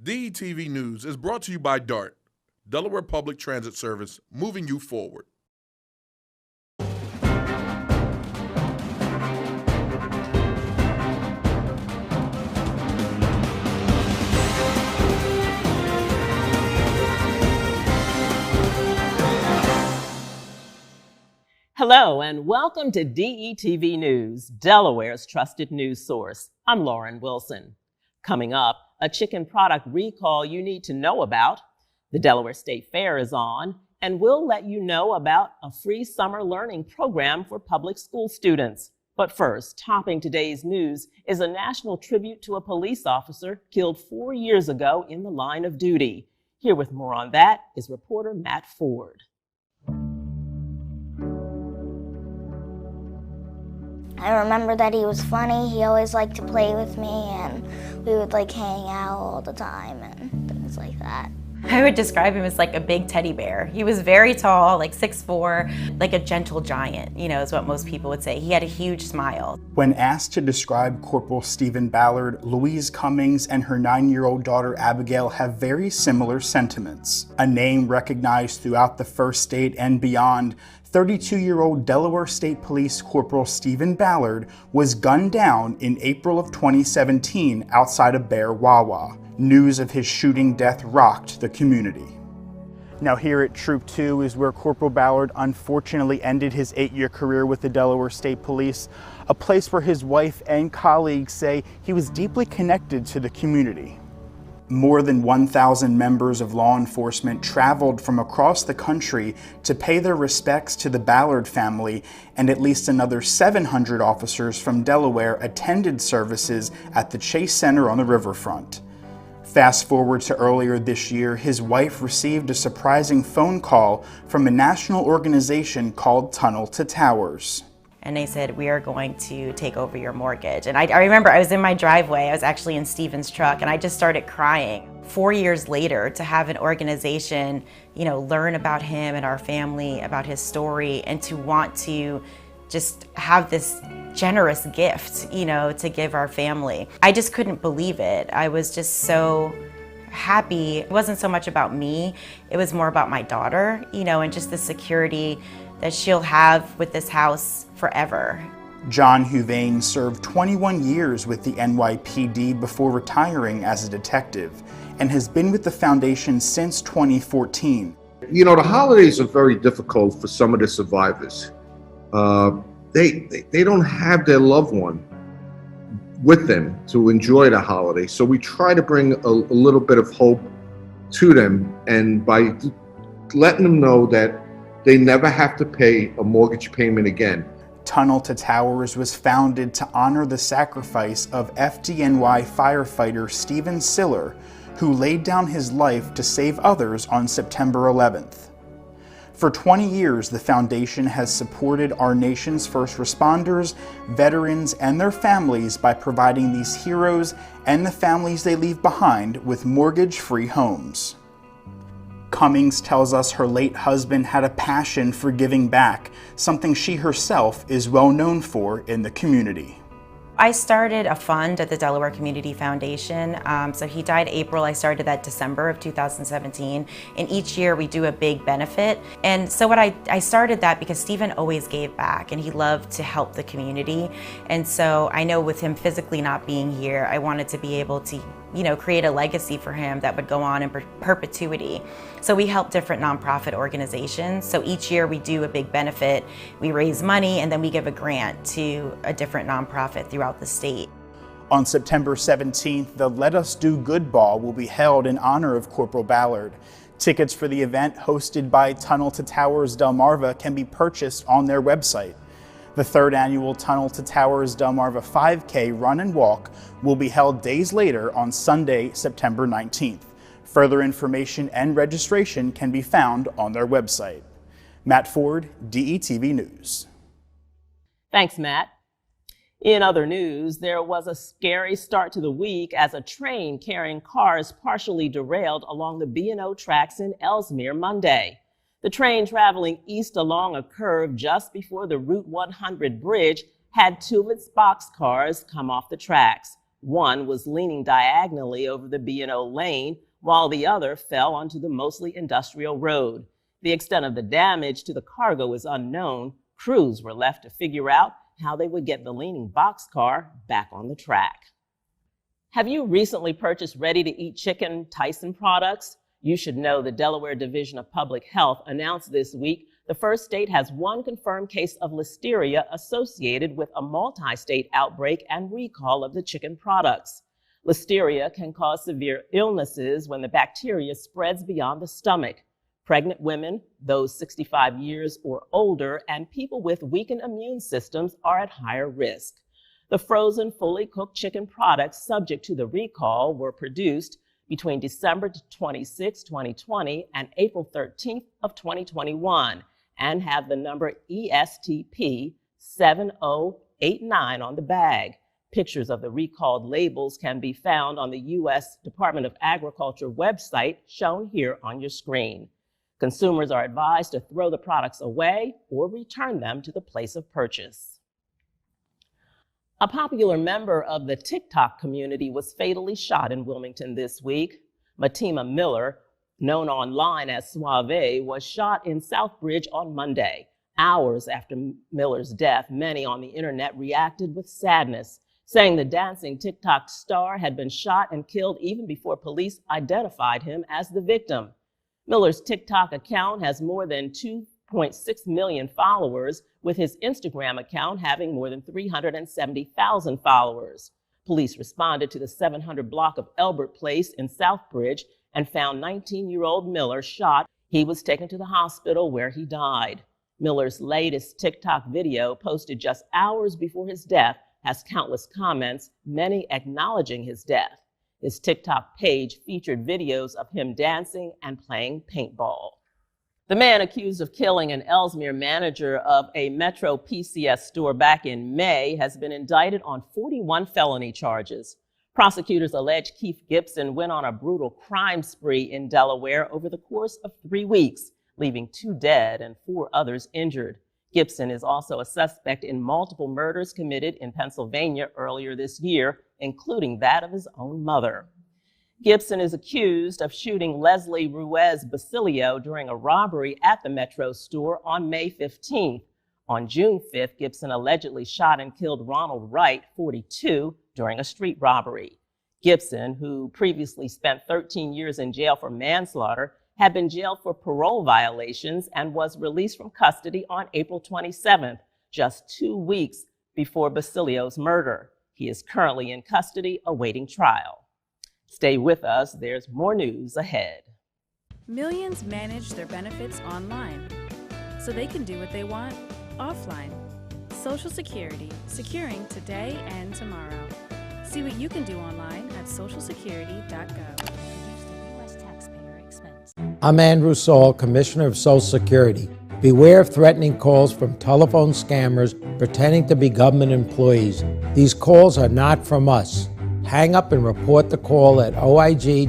DETV News is brought to you by DART, Delaware Public Transit Service, moving you forward. Hello and welcome to DETV News, Delaware's trusted news source. I'm Lauren Wilson. Coming up, a chicken product recall you need to know about. The Delaware State Fair is on, and we'll let you know about a free summer learning program for public school students. But first, topping today's news is a national tribute to a police officer killed 4 years ago in the line of duty. Here with more on that is reporter Matt Ford. I remember that he was funny. He always liked to play with me, and we would hang out all the time and things like that. I would describe him as like a big teddy bear. He was very tall, 6'4", like a gentle giant, is what most people would say. He had a huge smile. When asked to describe Corporal Stephen Ballard, Louise Cummings and her 9-year-old daughter Abigail have very similar sentiments. A name recognized throughout the first state and beyond, 32-year-old Delaware State Police Corporal Stephen Ballard was gunned down in April of 2017 outside of Bear Wawa. News of his shooting death rocked the community. Now here at Troop 2 is where Corporal Ballard unfortunately ended his 8-year career with the Delaware State Police, a place where his wife and colleagues say he was deeply connected to the community. More than 1,000 members of law enforcement traveled from across the country to pay their respects to the Ballard family, and at least another 700 officers from Delaware attended services at the Chase Center on the riverfront. Fast forward to earlier this year, his wife received a surprising phone call from a national organization called Tunnel to Towers. And they said, we are going to take over your mortgage. And I remember I was in my driveway, I was actually in Stephen's truck, and I just started crying. 4 years later, to have an organization, learn about him and our family, about his story, and to want to just have this generous gift, to give our family. I just couldn't believe it. I was just so happy. It wasn't so much about me, it was more about my daughter, and just the security that she'll have with this house forever. John Huvane served 21 years with the NYPD before retiring as a detective and has been with the foundation since 2014. The holidays are very difficult for some of the survivors. They don't have their loved one with them to enjoy the holiday. So we try to bring a little bit of hope to them, and by letting them know that they never have to pay a mortgage payment again. Tunnel to Towers was founded to honor the sacrifice of FDNY firefighter Stephen Siller, who laid down his life to save others on September 11th. For 20 years, the foundation has supported our nation's first responders, veterans, and their families by providing these heroes and the families they leave behind with mortgage-free homes. Cummings tells us her late husband had a passion for giving back, something she herself is well known for in the community. I started a fund at the Delaware Community Foundation. So he died April, I started that December of 2017. And each year we do a big benefit. And so I started that because Stephen always gave back and he loved to help the community. And so I know with him physically not being here, I wanted to be able to create a legacy for him that would go on in perpetuity. So we help different nonprofit organizations. So each year we do a big benefit, we raise money, and then we give a grant to a different nonprofit throughout the state. On September 17th, the Let Us Do Good Ball will be held in honor of Corporal Ballard. Tickets for the event, hosted by Tunnel to Towers Delmarva, can be purchased on their website. The third annual Tunnel to Towers Delmarva 5K Run and Walk will be held days later on Sunday, September 19th. Further information and registration can be found on their website. Matt Ford, DETV News. Thanks, Matt. In other news, there was a scary start to the week as a train carrying cars partially derailed along the B&O tracks in Ellesmere Monday. The train traveling east along a curve just before the Route 100 bridge had two of its boxcars come off the tracks. One was leaning diagonally over the B&O lane, while the other fell onto the mostly industrial road. The extent of the damage to the cargo is unknown. Crews were left to figure out how they would get the leaning boxcar back on the track. Have you recently purchased ready-to-eat chicken Tyson products? You should know the Delaware Division of Public Health announced this week the first state has one confirmed case of listeria associated with a multi-state outbreak and recall of the chicken products. Listeria can cause severe illnesses when the bacteria spreads beyond the stomach. Pregnant women, those 65 years or older, and people with weakened immune systems are at higher risk. The frozen, fully cooked chicken products subject to the recall were produced between December 26, 2020 and April 13th of 2021 and have the number ESTP 7089 on the bag. Pictures of the recalled labels can be found on the U.S. Department of Agriculture website shown here on your screen. Consumers are advised to throw the products away or return them to the place of purchase. A popular member of the TikTok community was fatally shot in Wilmington this week. Matima Miller, known online as Suave, was shot in Southbridge on Monday. Hours after Miller's death, many on the internet reacted with sadness, saying the dancing TikTok star had been shot and killed even before police identified him as the victim. Miller's TikTok account has more than 2.6 million followers, with his Instagram account having more than 370,000 followers. Police responded to the 700 block of Elbert Place in Southbridge and found 19-year-old Miller shot. He was taken to the hospital where he died. Miller's latest TikTok video, posted just hours before his death, has countless comments, many acknowledging his death. His TikTok page featured videos of him dancing and playing paintball. The man accused of killing an Ellesmere manager of a Metro PCS store back in May has been indicted on 41 felony charges. Prosecutors allege Keith Gibson went on a brutal crime spree in Delaware over the course of 3 weeks, leaving 2 dead and 4 others injured. Gibson is also a suspect in multiple murders committed in Pennsylvania earlier this year, including that of his own mother. Gibson is accused of shooting Leslie Ruiz Basilio during a robbery at the Metro store on May 15th. On June 5th, Gibson allegedly shot and killed Ronald Wright, 42, during a street robbery. Gibson, who previously spent 13 years in jail for manslaughter, had been jailed for parole violations and was released from custody on April 27th, just 2 weeks before Basilio's murder. He is currently in custody awaiting trial. Stay with us, there's more news ahead. Millions manage their benefits online, so they can do what they want offline. Social Security, securing today and tomorrow. See what you can do online at socialsecurity.gov. I'm Andrew Saul, Commissioner of Social Security. Beware of threatening calls from telephone scammers pretending to be government employees. These calls are not from us. Hang up and report the call at oig.ssa.gov.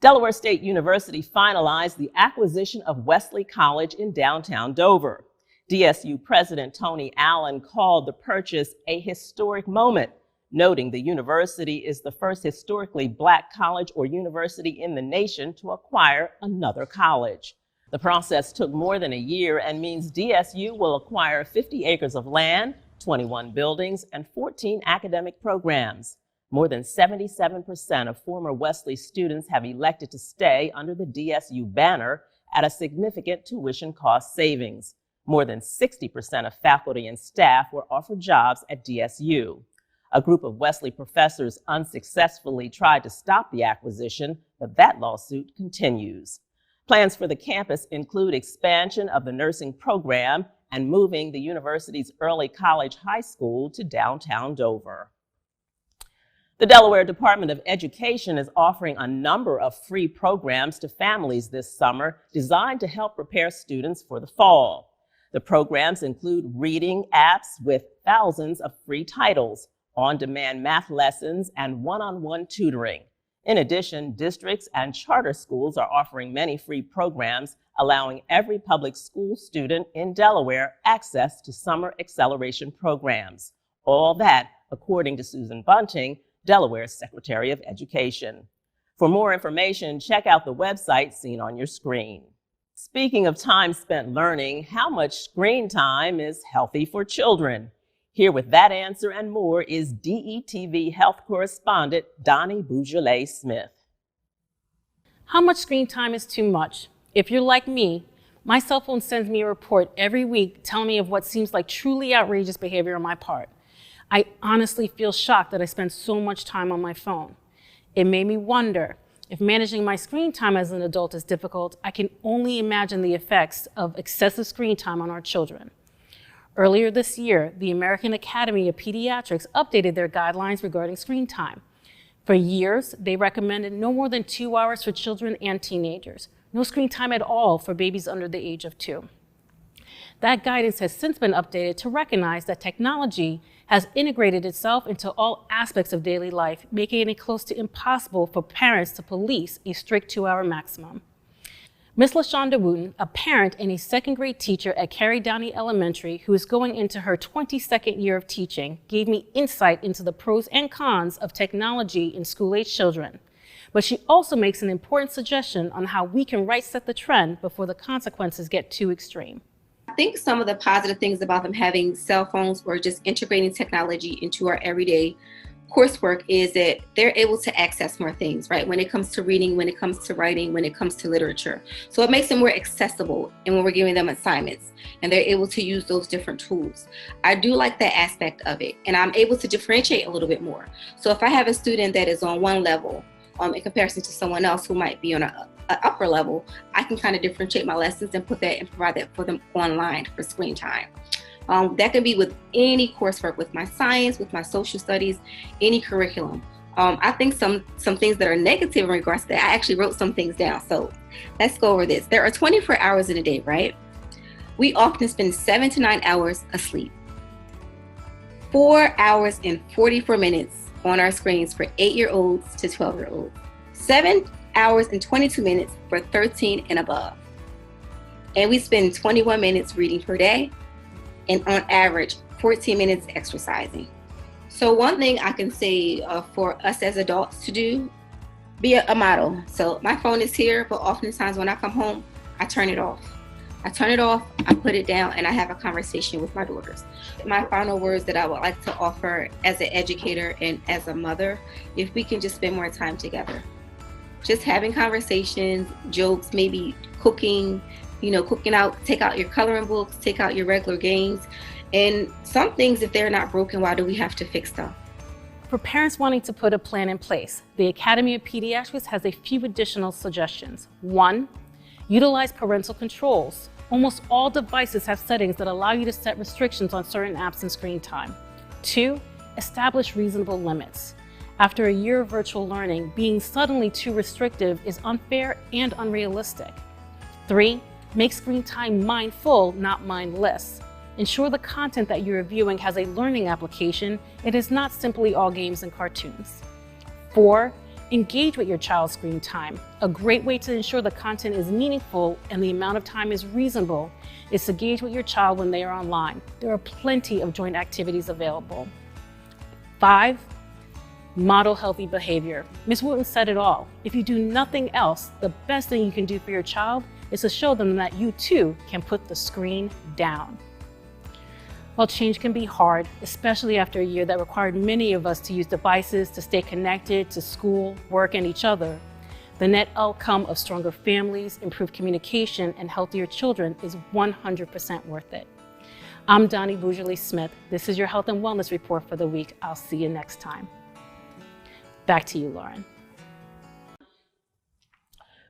Delaware State University finalized the acquisition of Wesley College in downtown Dover. DSU President Tony Allen called the purchase a historic moment, noting the university is the first historically Black college or university in the nation to acquire another college. The process took more than a year and means DSU will acquire 50 acres of land, 21 buildings, and 14 academic programs. More than 77% of former Wesley students have elected to stay under the DSU banner at a significant tuition cost savings. More than 60% of faculty and staff were offered jobs at DSU. A group of Wesley professors unsuccessfully tried to stop the acquisition, but that lawsuit continues. Plans for the campus include expansion of the nursing program and moving the university's early college high school to downtown Dover. The Delaware Department of Education is offering a number of free programs to families this summer designed to help prepare students for the fall. The programs include reading apps with thousands of free titles, on-demand math lessons, and one-on-one tutoring. In addition, districts and charter schools are offering many free programs, allowing every public school student in Delaware access to summer acceleration programs. All that according to Susan Bunting, Delaware's Secretary of Education. For more information, check out the website seen on your screen. Speaking of time spent learning, how much screen time is healthy for children? Here with that answer and more is DETV health correspondent Donnie Beaujolais-Smith. How much screen time is too much? If you're like me, my cell phone sends me a report every week telling me of what seems like truly outrageous behavior on my part. I honestly feel shocked that I spend so much time on my phone. It made me wonder, if managing my screen time as an adult is difficult, I can only imagine the effects of excessive screen time on our children. Earlier this year, the American Academy of Pediatrics updated their guidelines regarding screen time. For years, they recommended no more than 2 hours for children and teenagers, no screen time at all for babies under the age of 2. That guidance has since been updated to recognize that technology has integrated itself into all aspects of daily life, making it close to impossible for parents to police a strict 2-hour maximum. Ms. LaShonda Wooten, a parent and a second-grade teacher at Carey Downey Elementary who is going into her 22nd year of teaching, gave me insight into the pros and cons of technology in school-age children. But she also makes an important suggestion on how we can right-set the trend before the consequences get too extreme. I think some of the positive things about them having cell phones or just integrating technology into our everyday coursework is that they're able to access more things, right? When it comes to reading, when it comes to writing, when it comes to literature. So it makes them more accessible, and when we're giving them assignments and they're able to use those different tools. I do like that aspect of it, and I'm able to differentiate a little bit more. So if I have a student that is on one level in comparison to someone else who might be on an upper level, I can kind of differentiate my lessons and put that and provide that for them online for screen time. That can be with any coursework, with my science, with my social studies, any curriculum. I think some things that are negative in regards to that, I actually wrote some things down. So let's go over this. There are 24 hours in a day, right? We often spend 7 to 9 hours asleep. 4 hours and 44 minutes on our screens for 8-year-olds to 12-year-olds. 7 hours and 22 minutes for 13 and above. And we spend 21 minutes reading per day, and on average, 14 minutes exercising. So one thing I can say for us as adults to do, be a model. So my phone is here, but oftentimes when I come home, I turn it off. I put it down, and I have a conversation with my daughters. My final words that I would like to offer as an educator and as a mother, if we can just spend more time together. Just having conversations, jokes, maybe cooking, cooking out, take out your coloring books, take out your regular games. And some things, if they're not broken, why do we have to fix them? For parents wanting to put a plan in place, the Academy of Pediatrics has a few additional suggestions. 1, utilize parental controls. Almost all devices have settings that allow you to set restrictions on certain apps and screen time. 2, establish reasonable limits. After a year of virtual learning, being suddenly too restrictive is unfair and unrealistic. 3, make screen time mindful, not mindless. Ensure the content that you're viewing has a learning application. It is not simply all games and cartoons. 4, engage with your child's screen time. A great way to ensure the content is meaningful and the amount of time is reasonable is to engage with your child when they are online. There are plenty of joint activities available. 5, model healthy behavior. Ms. Wooten said it all. If you do nothing else, the best thing you can do for your child is to show them that you too can put the screen down. While change can be hard, especially after a year that required many of us to use devices to stay connected to school, work, and each other, the net outcome of stronger families, improved communication, and healthier children is 100% worth it. I'm Donnie Beaujolais-Smith. This is your Health and Wellness Report for the week. I'll see you next time. Back to you, Lauren.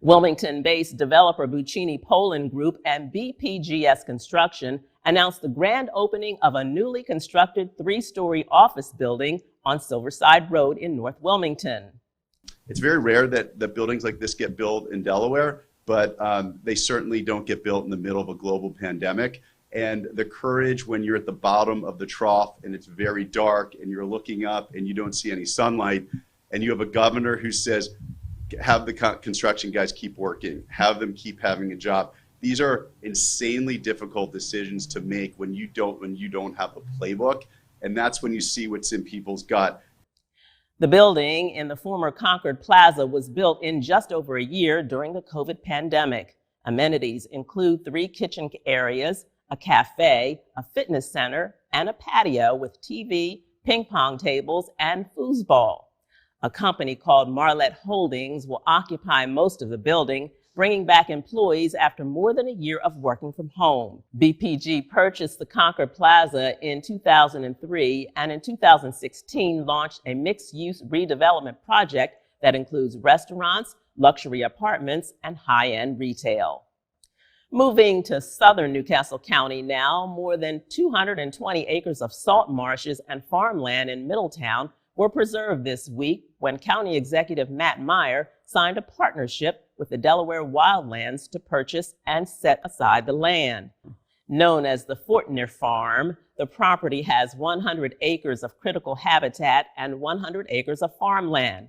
Wilmington-based developer Buccini Poland Group and BPGS Construction announced the grand opening of a newly constructed 3-story office building on Silverside Road in North Wilmington. It's very rare that buildings like this get built in Delaware, but they certainly don't get built in the middle of a global pandemic. And the courage when you're at the bottom of the trough and it's very dark and you're looking up and you don't see any sunlight, and you have a governor who says, have the construction guys keep working, have them keep having a job. These are insanely difficult decisions to make when you don't have a playbook. And that's when you see what's in people's gut. The building in the former Concord Plaza was built in just over a year during the COVID pandemic. Amenities include 3 kitchen areas, a cafe, a fitness center, and a patio with TV, ping pong tables, and foosball. A company called Marlette Holdings will occupy most of the building, bringing back employees after more than a year of working from home. BPG purchased the Concord Plaza in 2003 and in 2016 launched a mixed-use redevelopment project that includes restaurants, luxury apartments, and high-end retail. Moving to southern Newcastle County now, more than 220 acres of salt marshes and farmland in Middletown were preserved this week when County Executive Matt Meyer signed a partnership with the Delaware Wildlands to purchase and set aside the land. Known as the Fortner Farm, the property has 100 acres of critical habitat and 100 acres of farmland.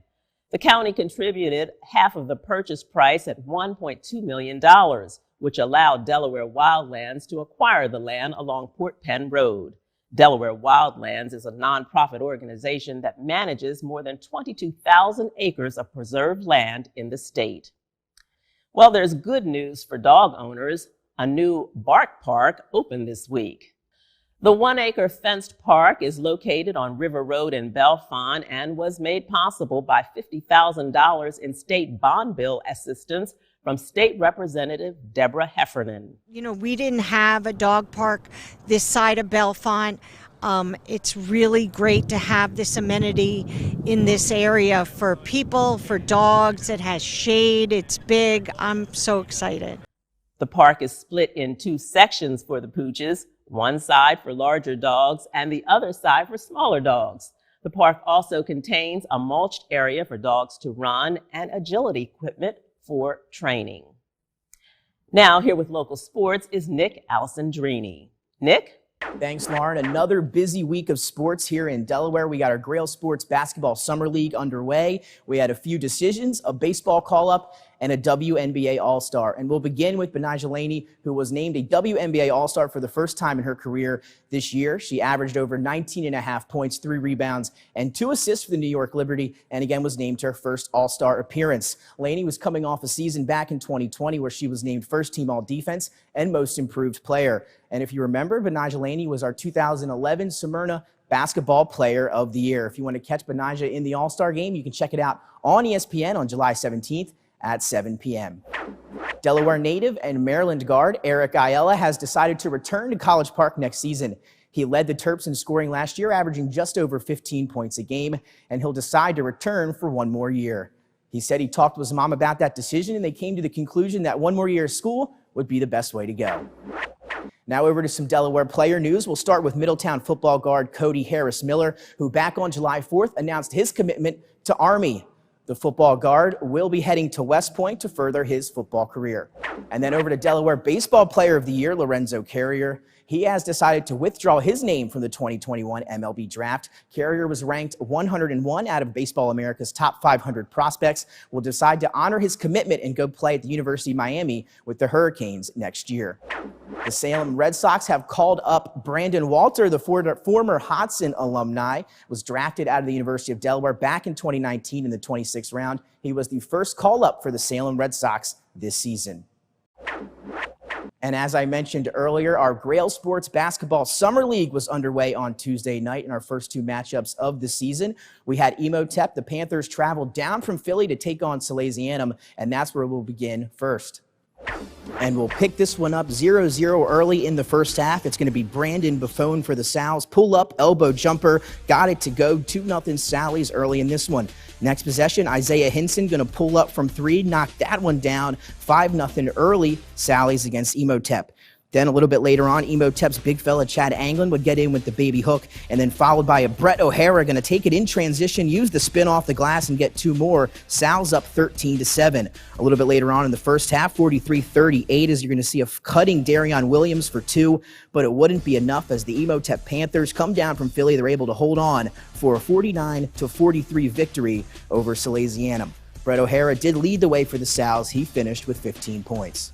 The county contributed half of the purchase price at $1.2 million, which allowed Delaware Wildlands to acquire the land along Port Penn Road. Delaware Wildlands is a nonprofit organization that manages more than 22,000 acres of preserved land in the state. Well, there's good news for dog owners. A new bark park opened this week. The 1-acre fenced park is located on River Road in Bellefonte and was made possible by $50,000 in state bond bill assistance from State Representative Deborah Heffernan. You know, we didn't have a dog park this side of Bellefonte. It's really great to have this amenity in this area for people, for dogs. It has shade, it's big. I'm so excited. The park is split in 2 sections for the pooches, one side for larger dogs and the other side for smaller dogs. The park also contains a mulched area for dogs to run and agility equipment for training. Now, here with local sports is Nick Alessandrini. Nick? Thanks, Lauren. Another busy week of sports here in Delaware. We got our Grail Sports Basketball Summer League underway. We had a few decisions, a baseball call-up, and a WNBA All-Star. And we'll begin with Benijah Laney, who was named a WNBA All-Star for the first time in her career this year. She averaged over 19.5 points, 3 rebounds, and 2 assists for the New York Liberty, and again was named to her first All-Star appearance. Laney was coming off a season back in 2020 where she was named First-Team All-Defense and Most Improved Player. And if you remember, Benijah Laney was our 2011 Smyrna Basketball Player of the Year. If you want to catch Benijah in the All-Star game, you can check it out on ESPN on July 17th at 7 p.m. Delaware native and Maryland guard Eric Ayala has decided to return to College Park next season. He led the Terps in scoring last year, averaging just over 15 points a game, and he'll decide to return for 1 more year. He said he talked with his mom about that decision, and they came to the conclusion that 1 more year of school would be the best way to go. Now over to some Delaware player news. We'll start with Middletown football guard Cody Harris-Miller, who back on July 4th announced his commitment to Army. The football guard will be heading to West Point to further his football career. And then over to Delaware Baseball Player of the Year, Lorenzo Carrier. He has decided to withdraw his name from the 2021 MLB draft. Carrier was ranked 101 out of Baseball America's top 500 prospects, will decide to honor his commitment and go play at the University of Miami with the Hurricanes next year. The Salem Red Sox have called up Brandon Walter, the former Hodson alumni, was drafted out of the University of Delaware back in 2019 in the 26th round. He was the first call-up for the Salem Red Sox this season. And as I mentioned earlier, our Grail Sports Basketball Summer League was underway on Tuesday night in our first 2 matchups of the season. We had Emotep. The Panthers traveled down from Philly to take on Salesianum, and that's where we'll begin first. And we'll pick this one up 0-0 early in the first half. It's going to be Brandon Buffone for the Sows. Pull up, elbow jumper, got it to go. 2-0 Sallies early in this one. Next possession, Isaiah Hinson going to pull up from 3, knock that one down. 5-0 early Sallies against Emotep. Then a little bit later on, Emotep's big fella Chad Anglin would get in with the baby hook, and then followed by a Brett O'Hara going to take it in transition, use the spin off the glass, and get 2 more. Sal's up 13-7. A little bit later on in the first half, 43-38, as you're going to see a cutting Darion Williams for 2, but it wouldn't be enough as the Emotep Panthers come down from Philly. They're able to hold on for a 49-43 victory over Salesianum. Brett O'Hara did lead the way for the Sows. He finished with 15 points.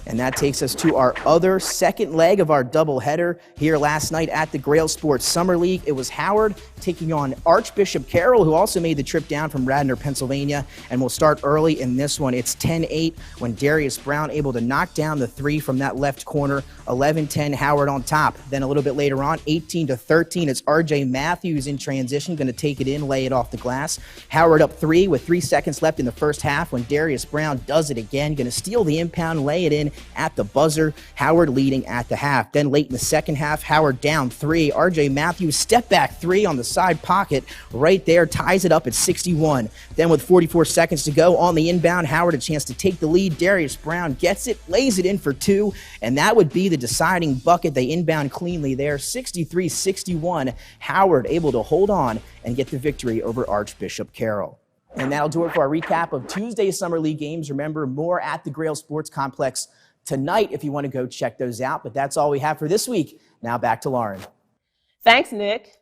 And that takes us to our other second leg of our doubleheader here last night at the Grail Sports Summer League. It was Howard taking on Archbishop Carroll, who also made the trip down from Radnor, Pennsylvania. And we'll start early in this one. It's 10-8 when Darius Brown able to knock down the three from that left corner. 11-10 Howard on top. Then a little bit later on, 18-13, it's RJ Matthews in transition, going to take it in, lay it off the glass. Howard up three with 3 seconds left in the first half when Darius Brown does it again, going to steal the impound, lay it in at the buzzer. Howard leading at the half. Then late in the second half, Howard down three. RJ Matthews step back three on the side pocket right there, ties it up at 61. Then with 44 seconds to go on the inbound, Howard a chance to take the lead. Darius Brown gets it, lays it in for two, and that would be the deciding bucket. They inbound cleanly there, 63-61. Howard able to hold on and get the victory over Archbishop Carroll. And that'll do it for our recap of Tuesday's Summer League games. Remember, more at the Grail Sports Complex tonight if you want to go check those out. But that's all we have for this week. Now back to Lauren. Thanks, Nick.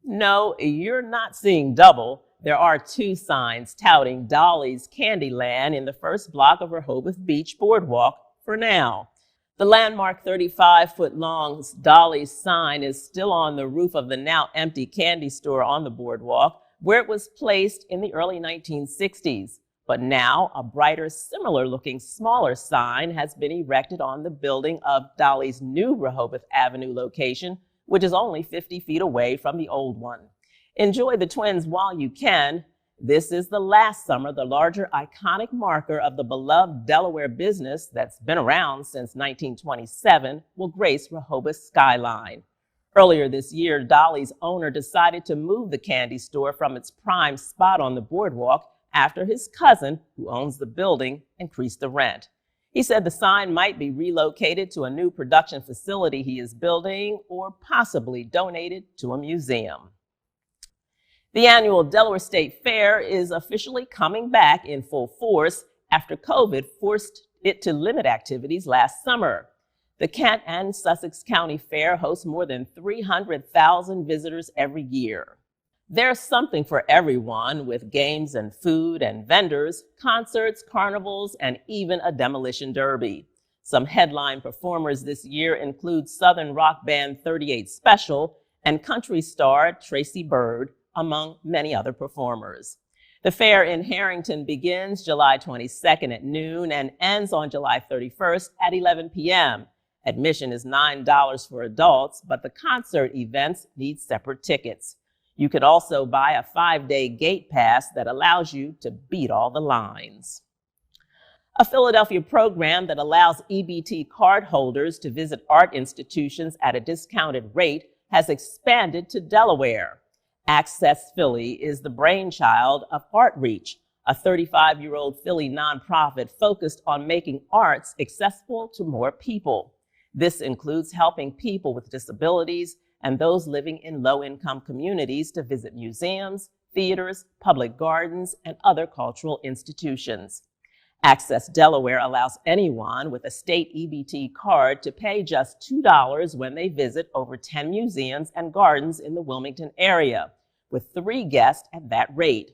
No, you're not seeing double. There are two signs touting Dolly's Candyland in the first block of Rehoboth Beach Boardwalk for now. The landmark 35-foot-long Dolly's sign is still on the roof of the now empty candy store on the boardwalk, where it was placed in the early 1960s. But now a brighter, similar-looking, smaller sign has been erected on the building of Dolly's new Rehoboth Avenue location, which is only 50 feet away from the old one. Enjoy the twins while you can. This is the last summer the larger iconic marker of the beloved Delaware business that's been around since 1927 will grace Rehoboth's skyline. Earlier this year, Dolly's owner decided to move the candy store from its prime spot on the boardwalk after his cousin, who owns the building, increased the rent. He said the sign might be relocated to a new production facility he is building or possibly donated to a museum. The annual Delaware State Fair is officially coming back in full force after COVID forced it to limit activities last summer. The Kent and Sussex County Fair hosts more than 300,000 visitors every year. There's something for everyone with games and food and vendors, concerts, carnivals, and even a demolition derby. Some headline performers this year include Southern rock band 38 Special and country star Tracy Byrd, among many other performers. The fair in Harrington begins July 22nd at noon and ends on July 31st at 11 p.m. Admission is $9 for adults, but the concert events need separate tickets. You could also buy a 5-day gate pass that allows you to beat all the lines. A Philadelphia program that allows EBT card holders to visit art institutions at a discounted rate has expanded to Delaware. Access Philly is the brainchild of ArtReach, a 35-year-old Philly nonprofit focused on making arts accessible to more people. This includes helping people with disabilities and those living in low-income communities to visit museums, theaters, public gardens, and other cultural institutions. Access Delaware allows anyone with a state EBT card to pay just $2 when they visit over 10 museums and gardens in the Wilmington area, with 3 guests at that rate.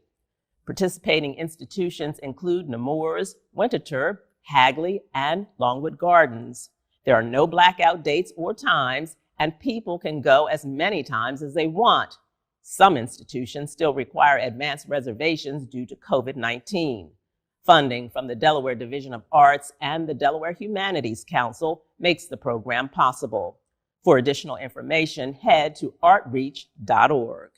Participating institutions include Nemours, Winterthur, Hagley, and Longwood Gardens. There are no blackout dates or times, and people can go as many times as they want. Some institutions still require advanced reservations due to COVID-19. Funding from the Delaware Division of Arts and the Delaware Humanities Council makes the program possible. For additional information, head to artreach.org.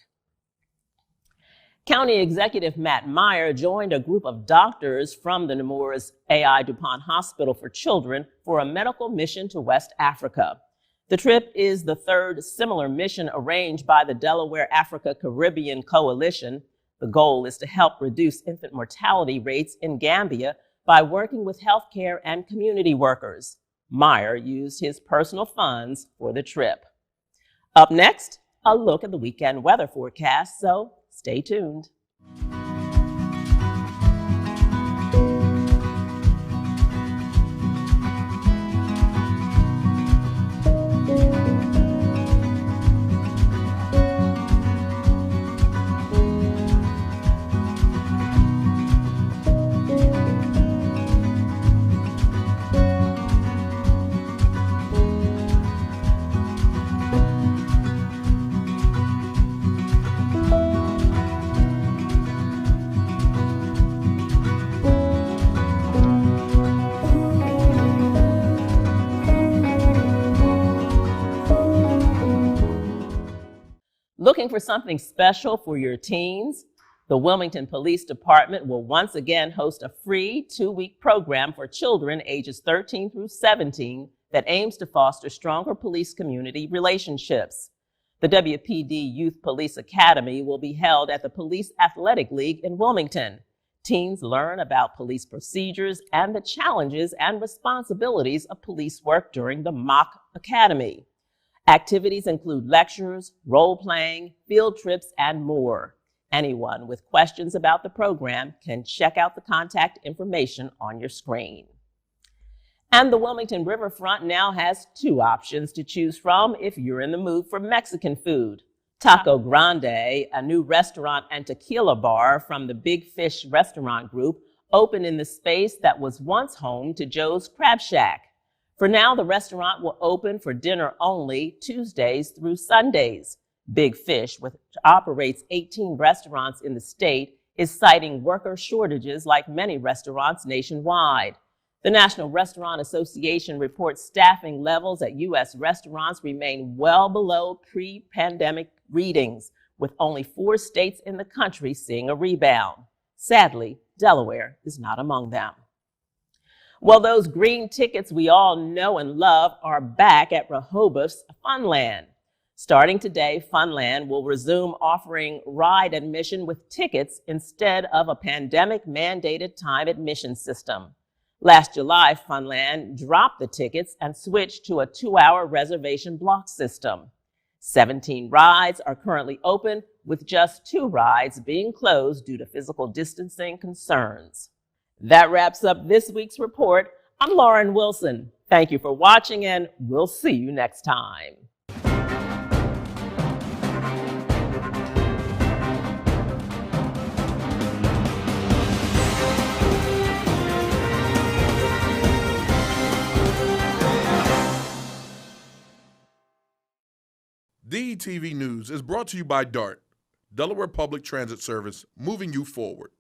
County Executive Matt Meyer joined a group of doctors from the Nemours A.I. DuPont Hospital for Children for a medical mission to West Africa. The trip is the third similar mission arranged by the Delaware Africa Caribbean Coalition. The goal is to help reduce infant mortality rates in Gambia by working with healthcare and community workers. Meyer used his personal funds for the trip. Up next, a look at the weekend weather forecast, so stay tuned. Looking for something special for your teens? The Wilmington Police Department will once again host a free 2-week program for children ages 13 through 17 that aims to foster stronger police-community relationships. The WPD Youth Police Academy will be held at the Police Athletic League in Wilmington. Teens learn about police procedures and the challenges and responsibilities of police work during the mock academy. Activities include lectures, role-playing, field trips, and more. Anyone with questions about the program can check out the contact information on your screen. And the Wilmington Riverfront now has 2 options to choose from if you're in the mood for Mexican food. Taco Grande, a new restaurant and tequila bar from the Big Fish restaurant group, opened in the space that was once home to Joe's Crab Shack. For now, the restaurant will open for dinner only Tuesdays through Sundays. Big Fish, which operates 18 restaurants in the state, is citing worker shortages like many restaurants nationwide. The National Restaurant Association reports staffing levels at U.S. restaurants remain well below pre-pandemic readings, with only 4 states in the country seeing a rebound. Sadly, Delaware is not among them. Well, those green tickets we all know and love are back at Rehoboth's Funland. Starting today, Funland will resume offering ride admission with tickets instead of a pandemic-mandated time admission system. Last July, Funland dropped the tickets and switched to a 2-hour reservation block system. 17 rides are currently open, with just 2 rides being closed due to physical distancing concerns. That wraps up this week's report. I'm Lauren Wilson. Thank you for watching, and we'll see you next time. DETV News is brought to you by DART, Delaware Public Transit Service, moving you forward.